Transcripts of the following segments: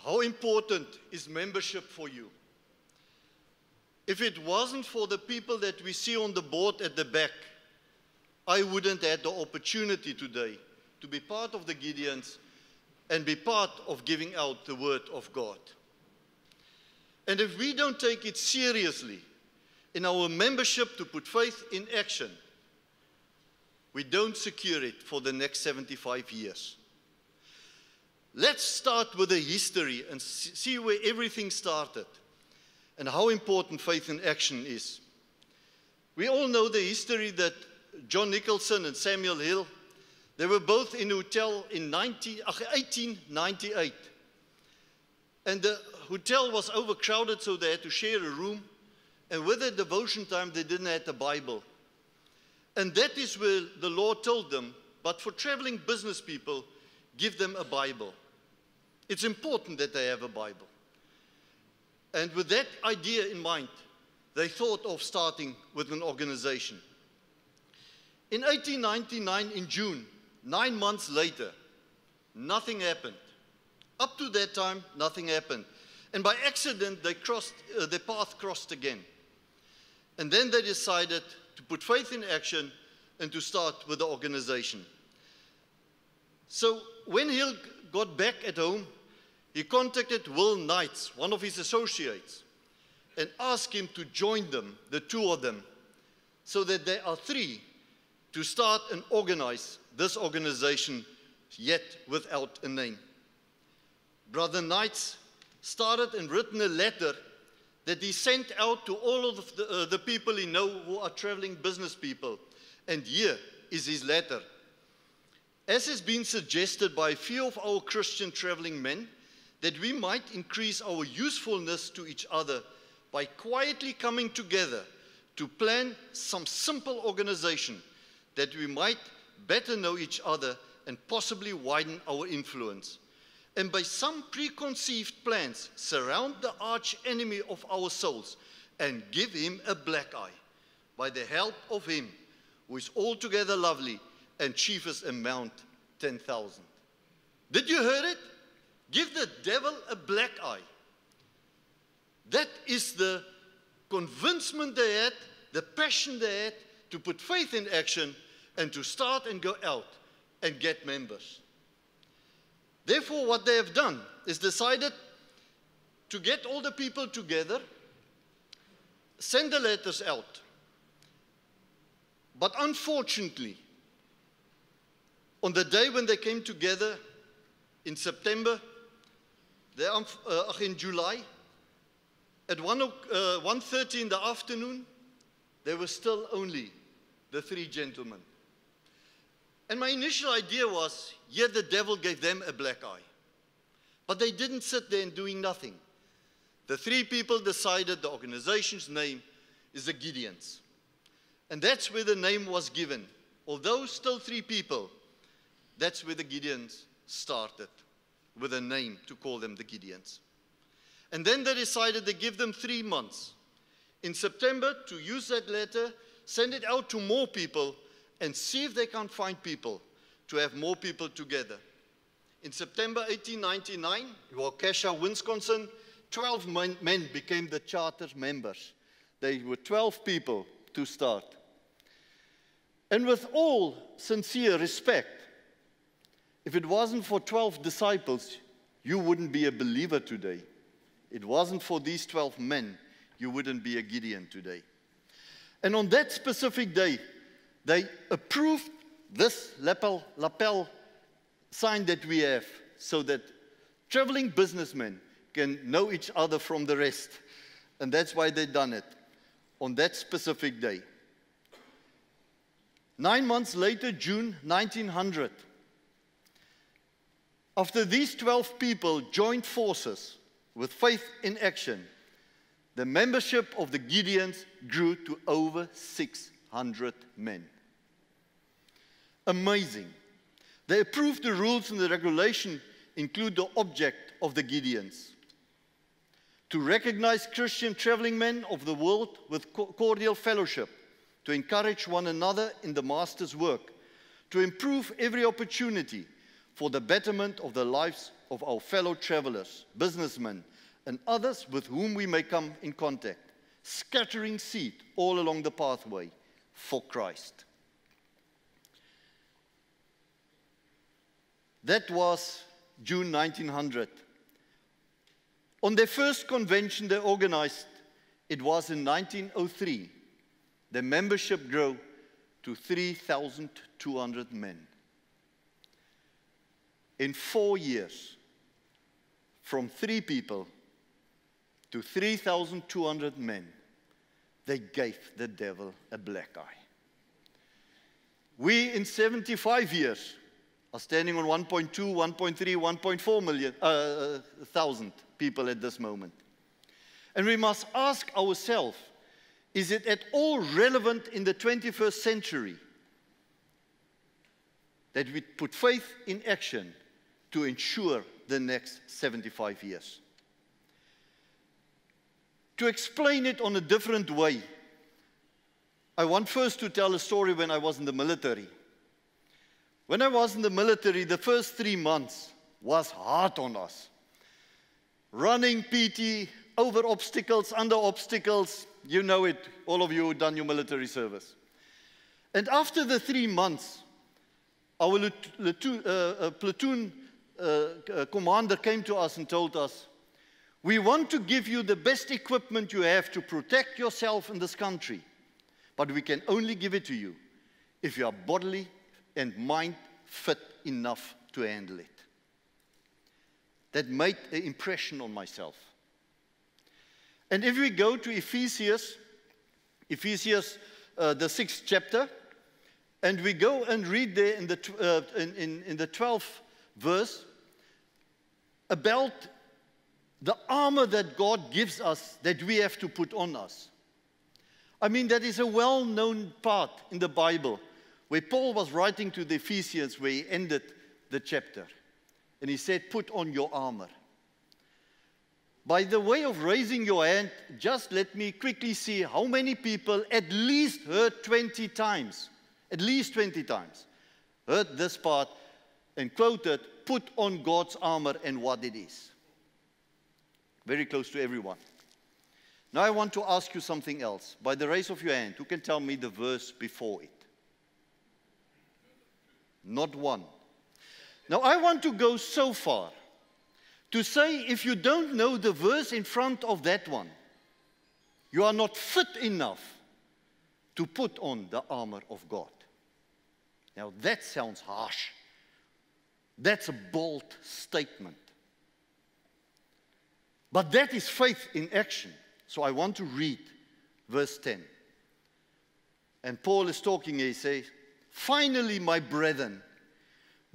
how important is membership for you? If it wasn't for the people that we see on the board at the back, I wouldn't have the opportunity today to be part of the Gideons and be part of giving out the word of God. And if we don't take it seriously in our membership to put faith in action, we don't secure it for the next 75 years. Let's start with the history and see where everything started and how important faith in action is. We all know the history that John Nicholson and Samuel Hill, they were both in a hotel in 1898. And the hotel was overcrowded, so they had to share a room. And with their devotion time, they didn't have the Bible. And that is where the Lord told them, but for traveling business people, give them a Bible. It's important that they have a Bible. And with that idea in mind, they thought of starting with an organization. In 1899, in June, 9 months later, nothing happened. Up to that time, nothing happened. And by accident, their path crossed again. And then they decided to put faith in action and to start with the organization. So when Hill got back at home, he contacted Will Knights, one of his associates, and asked him to join them, the two of them, so that there are three to start and organize this organization, yet without a name. Brother Knights started and written a letter that he sent out to all of the people he knows who are traveling business people. And here is his letter. As has been suggested by a few of our Christian traveling men, that we might increase our usefulness to each other by quietly coming together to plan some simple organization that we might better know each other and possibly widen our influence. And by some preconceived plans, surround the arch enemy of our souls and give him a black eye by the help of him who is altogether lovely and chiefest amount 10,000. Did you hear it? Give the devil a black eye. That is the convincement they had, the passion they had to put faith in action and to start and go out and get members. Therefore, what they have done is decided to get all the people together, send the letters out. But unfortunately, on the day when they came together in September, in July, at 1:30 in the afternoon, there were still only the three gentlemen. And my initial idea was, yeah, the devil gave them a black eye. But they didn't sit there and doing nothing. The three people decided the organization's name is the Gideons. And that's where the name was given. Although still three people, that's where the Gideons started, with a name to call them the Gideons. And then they decided to give them 3 months. In September, to use that letter, send it out to more people, and see if they can find people to have more people together. In September 1899, in Waukesha, Wisconsin, 12 men became the charter members. They were 12 people to start. And with all sincere respect, if it wasn't for 12 disciples, you wouldn't be a believer today. It wasn't for these 12 men, you wouldn't be a Gideon today. And on that specific day, they approved this lapel sign that we have so that traveling businessmen can know each other from the rest. And that's why they done it on that specific day. 9 months later, June 1900, after these 12 people joined forces with faith in action, the membership of the Gideons grew to over 600 men. Amazing. They approved the rules and the regulation include the object of the Gideons: to recognize Christian traveling men of the world with cordial fellowship, to encourage one another in the Master's work, to improve every opportunity for the betterment of the lives of our fellow travelers, businessmen, and others with whom we may come in contact, scattering seed all along the pathway for Christ. That was June 1900. On their first convention they organized, it was in 1903. The membership grew to 3,200 men. In 4 years, from 3 people to 3,200 men, they gave the devil a black eye. We, in 75 years, are standing on 1.2, 1.3, 1.4 million, thousand people at this moment. And we must ask ourselves, is it at all relevant in the 21st century that we put faith in action to ensure the next 75 years? To explain it on a different way, I want first to tell a story when I was in the military. When I was in the military, the first 3 months was hard on us. Running PT, over obstacles, under obstacles, you know it, all of you who've done your military service. And after the 3 months, our platoon commander came to us and told us, we want to give you the best equipment you have to protect yourself in this country, but we can only give it to you if you are bodily and mind fit enough to handle it. That made an impression on myself. And if we go to Ephesians, the 6th chapter, and we go and read there in the 12th verse about the armor that God gives us that we have to put on us. I mean, that is a well-known part in the Bible where Paul was writing to the Ephesians where he ended the chapter. And he said, put on your armor. By the way of raising your hand, just let me quickly see how many people at least heard 20 times, heard this part and quoted, put on God's armor and what it is. Very close to everyone. Now I want to ask you something else. By the raise of your hand, who can tell me the verse before it? Not one. Now I want to go so far to say if you don't know the verse in front of that one, you are not fit enough to put on the armor of God. Now that sounds harsh. That's a bold statement. But that is faith in action. So I want to read verse 10. And Paul is talking here, he says, finally, my brethren,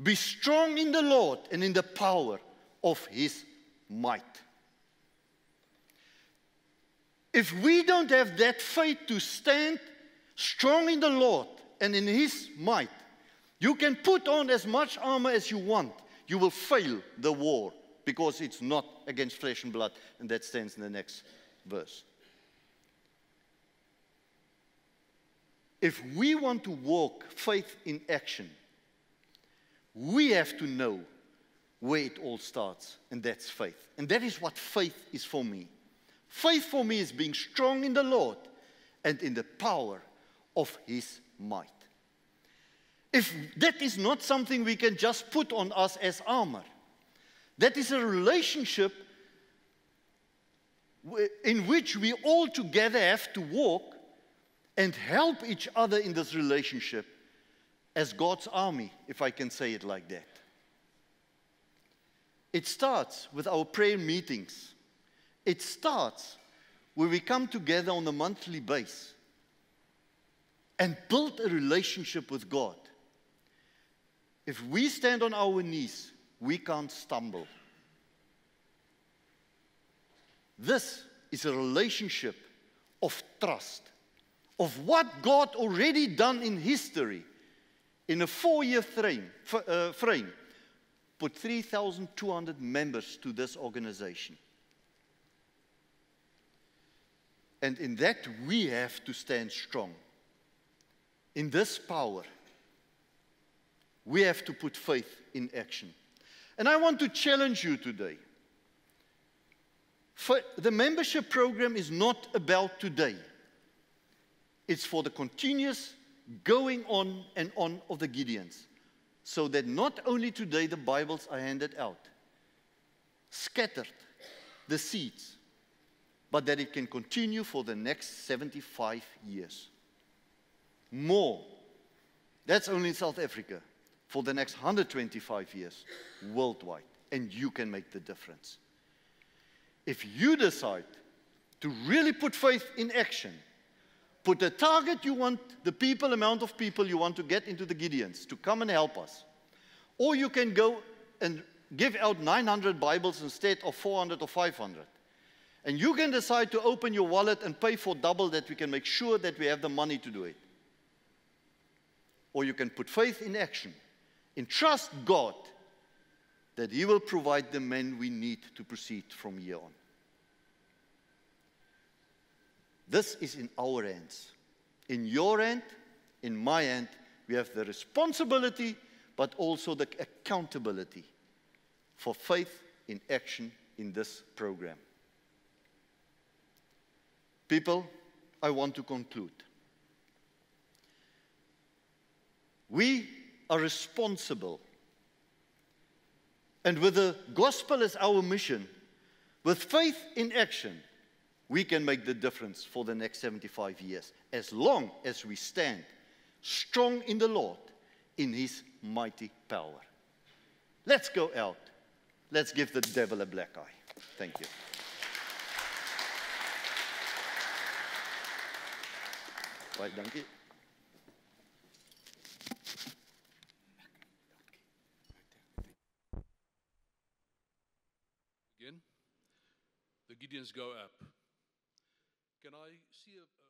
be strong in the Lord and in the power of his might. If we don't have that faith to stand strong in the Lord and in his might, you can put on as much armor as you want. You will fail the war because it's not against flesh and blood. And that stands in the next verse. If we want to walk faith in action, we have to know where it all starts, and that's faith. And that is what faith is for me. Faith for me is being strong in the Lord and in the power of his might. If that is not something we can just put on us as armor, that is a relationship in which we all together have to walk and help each other in this relationship as God's army, if I can say it like that. It starts with our prayer meetings. It starts where we come together on a monthly basis and build a relationship with God. If we stand on our knees, we can't stumble. This is a relationship of trust, of what God already done in history. In a 4-year frame, put 3,200 members to this organization. And in that, we have to stand strong. In this power, we have to put faith in action. And I want to challenge you today. The membership program is not about today. It's for the continuous going on and on of the Gideons, so that not only today the Bibles are handed out, scattered, the seeds, but that it can continue for the next 75 years. More. That's only in South Africa. For the next 125 years, worldwide. And you can make the difference. If you decide to really put faith in action, put a target you want, the amount of people you want to get into the Gideons to come and help us. Or you can go and give out 900 Bibles instead of 400 or 500. And you can decide to open your wallet and pay for double that we can make sure that we have the money to do it. Or you can put faith in action and trust God that He will provide the men we need to proceed from here on. This is in our hands. In your hand, in my hand, we have the responsibility, but also the accountability for faith in action in this program. People, I want to conclude. We are responsible. And with the gospel as our mission, with faith in action, we can make the difference for the next 75 years, as long as we stand strong in the Lord, in His mighty power. Let's go out. Let's give the devil a black eye. Thank you. Baie dankie. Again, the Gideons go up. Can I see a